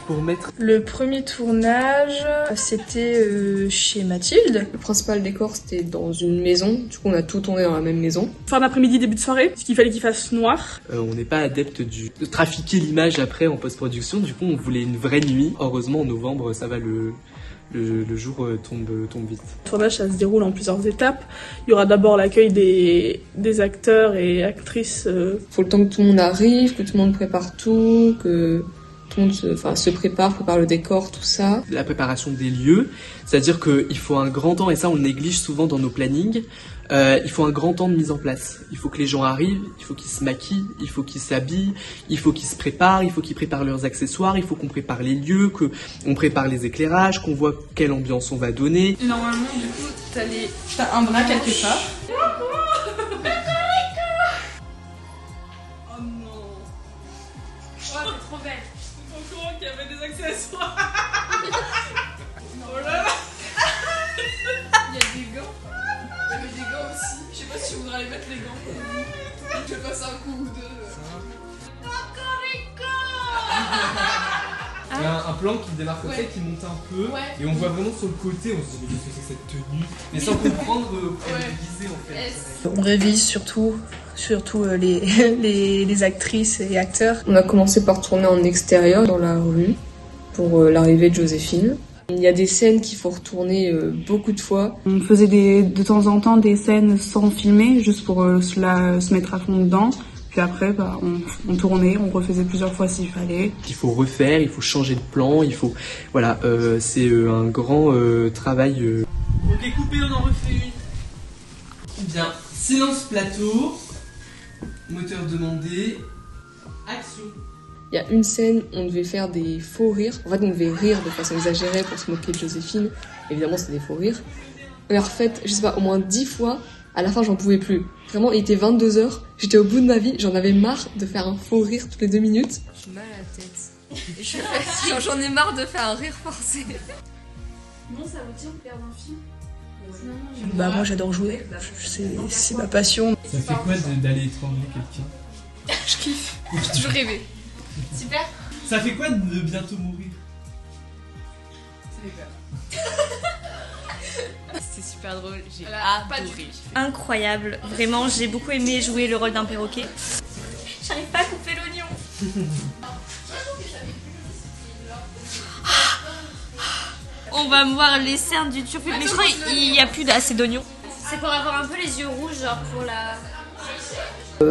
pour mettre. Le premier tournage, c'était chez Mathilde. Le principal décor, c'était dans une maison. Du coup, on a tout tourné dans la même maison. Fin d'après-midi, début de soirée, parce qu'il fallait qu'il fasse noir. On n'est pas adepte de trafiquer l'image après en post-production. Du coup, on voulait une vraie nuit. Heureusement, en novembre, ça va, le jour tombe vite. Le tournage, ça se déroule en plusieurs étapes. Il y aura d'abord l'accueil des acteurs et actrices. Faut le temps que tout le monde arrive, que tout le monde prépare tout, que tout le monde se prépare le décor, tout ça. La préparation des lieux, c'est-à-dire qu'il faut un grand temps, et ça on le néglige souvent dans nos plannings, il faut un grand temps de mise en place. Il faut que les gens arrivent, il faut qu'ils se maquillent, il faut qu'ils s'habillent, il faut qu'ils se préparent, il faut qu'ils préparent leurs accessoires, il faut qu'on prépare les lieux, qu'on prépare les éclairages, qu'on voit quelle ambiance on va donner. Normalement, du coup, t'as un bras quelque part. Oh non. Oh, t'es trop belle. Ils sont au courant qu'il y avait des accessoires. Oh là là. Il y a des gants. Il y avait des gants aussi. Je sais pas si tu voudrais aller mettre les gants. Je passe un coup ou deux. Il y a un plan qui démarre comme ça, qui monte un peu, et on voit vraiment sur le côté, on se dit mais qu'est-ce que c'est que cette tenue, mais sans comprendre pourquoi elle est déguisée en fait. On révise surtout les actrices et acteurs. On a commencé par tourner en extérieur dans la rue pour l'arrivée de Joséphine. Il y a des scènes qu'il faut retourner beaucoup de fois. On faisait de temps en temps des scènes sans filmer, juste pour se mettre à fond dedans. Puis après, on tournait, on refaisait plusieurs fois s'il fallait. Il faut refaire, il faut changer de plan, il faut... Voilà, c'est un grand travail. Ok, coupé, on en refait une. Bien, silence plateau, moteur demandé, action. Il y a une scène où on devait faire des faux rires. En fait, on devait rire de façon exagérée pour se moquer de Joséphine. Évidemment, c'était des faux rires. On l'a refait, je sais pas, au moins 10 fois. À la fin, j'en pouvais plus. Vraiment, il était 22h. J'étais au bout de ma vie. J'en avais marre de faire un faux rire toutes les 2 minutes. J'ai mal à la tête. J'en ai marre de faire un rire forcé. Non, ça vous tient de perdre un film? Bah moi j'adore jouer, c'est ma passion. Ça fait quoi d'aller étrangler quelqu'un? Je kiffe. J'ai toujours rêvé. Super. Ça fait quoi de bientôt mourir? Ça fait peur. C'était super drôle, j'ai adoré. Incroyable, vraiment j'ai beaucoup aimé jouer le rôle d'un perroquet. J'arrive pas à couper l'oignon. On va me voir les cernes du turfu, mais je crois qu'il n'y a plus assez d'oignons. C'est pour avoir un peu les yeux rouges, genre pour la...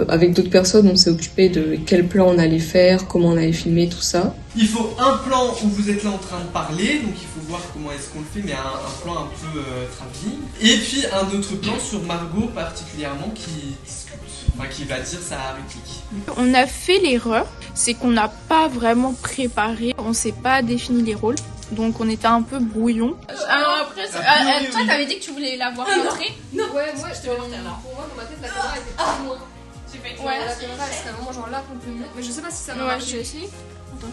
Avec d'autres personnes, on s'est occupé de quel plan on allait faire, comment on allait filmer, tout ça. Il faut un plan où vous êtes là en train de parler, donc il faut voir comment est-ce qu'on le fait, mais un plan un peu travelling. Et puis un autre plan sur Margot particulièrement qui discute, enfin qui va dire sa réplique. On a fait l'erreur, c'est qu'on n'a pas vraiment préparé, on s'est pas défini les rôles. Donc on était un peu brouillon. Alors après, toi t'avais dit que tu voulais la voir rentrer. Non. Ouais, moi je te pour moi dans ma tête la caméra était plus loin. Ouais, la caméra elle serait vraiment genre là qu'on peut mieux. Mais je sais pas si ça va marcher. J'ai essayé.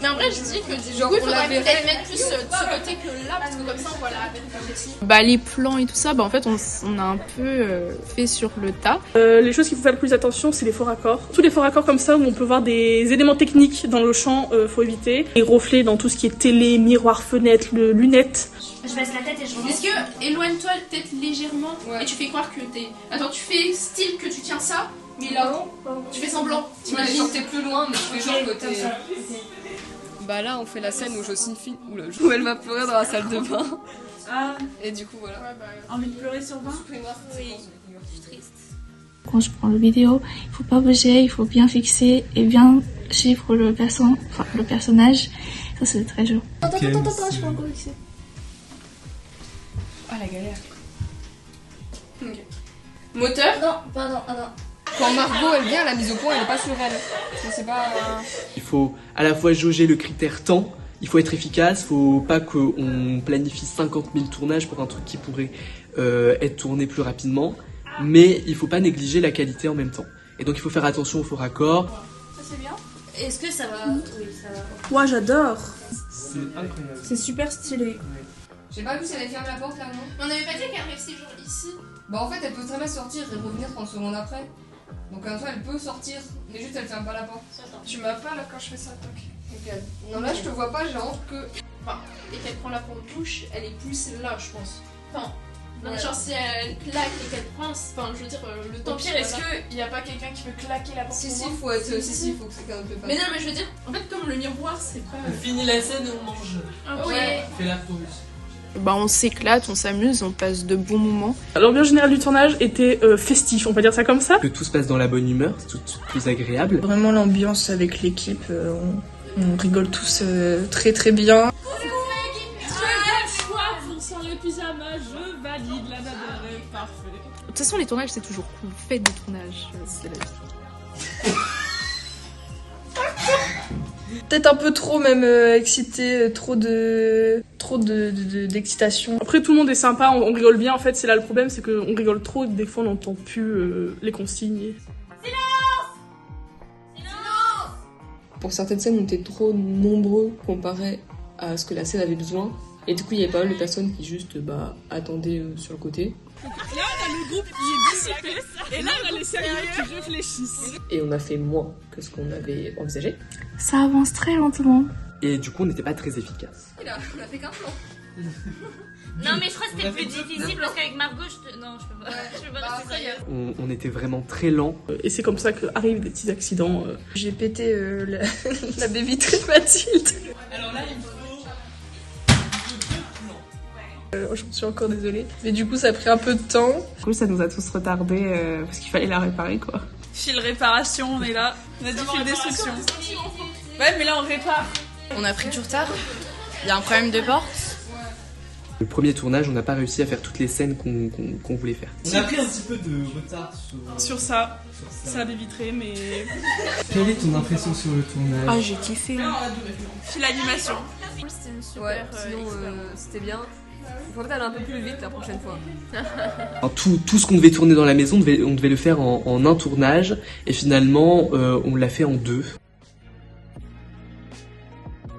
Mais en vrai, je dis que du coup, il faudrait peut-être mettre plus de ce côté que là, parce que comme ça, on voit la réflexion. Bah, les plans et tout ça, bah en fait, on a un peu fait sur le tas. Les choses qu'il faut faire le plus attention, c'est les faux raccords. Tous les faux raccords comme ça, où on peut voir des éléments techniques dans le champ, faut éviter. Les reflets dans tout ce qui est télé, miroir, fenêtre, lunettes. Je baisse la tête et je remonte. Est-ce que éloigne-toi peut-être légèrement et tu fais croire que t'es... Attends, tu fais style que tu tiens ça, mais là, tu fais semblant. T'imagines que t'es plus loin, mais tu fais genre que t'es... Bah là on fait la scène où Joséphine où elle va pleurer dans la salle de bain. Ah. Et du coup voilà. Envie de pleurer sur 20? Oui, je suis triste. Quand je prends le vidéo, il faut pas bouger, il faut bien fixer et bien suivre le personnage. Ça c'est très dur. Attends, je peux encore fixer. Ah la galère. Ok. Moteur? Non, pardon, Quand Margot elle vient, la mise au point elle est pas sur elle. C'est pas... Il faut à la fois jauger le critère temps, il faut être efficace, faut pas qu'on planifie 50 000 tournages pour un truc qui pourrait être tourné plus rapidement, mais il faut pas négliger la qualité en même temps. Et donc il faut faire attention aux faux raccords. Ça c'est bien. Est-ce que ça va? Oui, ça va. Moi j'adore. C'est incroyable. C'est super stylé. J'ai pas vu si elle avait fermé la porte là, non? On avait pas dit qu'elle restait genre ici. Bah en fait elle peut très bien sortir et revenir 30 secondes après. Donc en soi elle peut sortir, mais juste elle ferme pas la porte. Tu m'as pas là quand je fais ça, ok. Non, là, je te vois pas, genre que... Enfin, et qu'elle prend la douche, elle est plus là, je pense. Enfin, Ouais. genre si elle claque et qu'elle prend, enfin, je veux dire, le temps... Au pire, est-ce qu'il n'y a pas quelqu'un qui peut claquer la porte? Si, il faut être... Si, faut que c'est quand même pas... Mais non, mais je veux dire, en fait, comme le miroir, c'est pas... On finit la scène et on mange. Ouais. On fait la pause. Bah on s'éclate, on s'amuse, on passe de bons moments. L'ambiance générale du tournage était festif, on peut dire ça comme ça. Que tout se passe dans la bonne humeur, c'est tout de suite plus agréable. Vraiment l'ambiance avec l'équipe, on rigole tous très très bien. Le pyjama, je valide, la nana est parfait. De toute façon, les tournages, c'est toujours cool. Faites des tournages, c'est la vie. Peut-être un peu trop même excité, trop d'excitation. Après, tout le monde est sympa, on rigole bien. En fait, c'est là le problème, c'est qu'on rigole trop. Des fois, on n'entend plus les consignes. Pour certaines scènes, on était trop nombreux comparé à ce que la scène avait besoin. Et du coup, il y avait pas mal de personnes qui juste attendaient sur le côté. Là, on a le groupe qui est dissipé, et là, on a les sérieux qui réfléchissent. Et on a fait moins que ce qu'on avait envisagé. Ça avance très lentement. Et du coup, on n'était pas très efficace. On a fait qu'un plan. Non, mais je crois que c'était plus difficile parce qu'avec Margot, non, je peux pas. Je peux pas rester sérieuse. On était vraiment très lents. Et c'est comme ça qu'arrivent des petits accidents. J'ai pété la baie vitrée de Mathilde. Alors là, il faut... Je me suis encore désolée. Mais du coup, ça a pris un peu de temps. Du coup, ça nous a tous retardés parce qu'il fallait la réparer, quoi. Fil réparation, on est là. On a dit fil destruction. Ouais, mais là, on répare. On a pris du retard. Il y a un problème de porte. Le premier tournage, on n'a pas réussi à faire toutes les scènes qu'on voulait faire. On a pris un petit peu de retard Sur ça. Ça a vitré, mais... Quelle est ton impression sur le tournage? Ah, j'ai kiffé. Fil animation. C'était une super sinon, c'était bien. Il faudrait aller un peu plus vite la prochaine fois. Tout ce qu'on devait tourner dans la maison, on devait le faire en un tournage. Et finalement, on l'a fait en 2.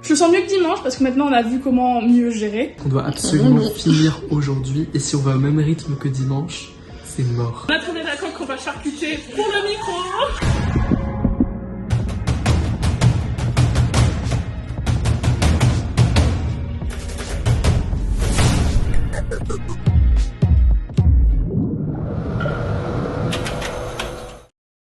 Je le sens mieux que dimanche parce que maintenant on a vu comment mieux gérer. On doit absolument finir aujourd'hui. Et si on va au même rythme que dimanche, c'est mort. On a trouvé d'accord qu'on va charcuter pour le micro.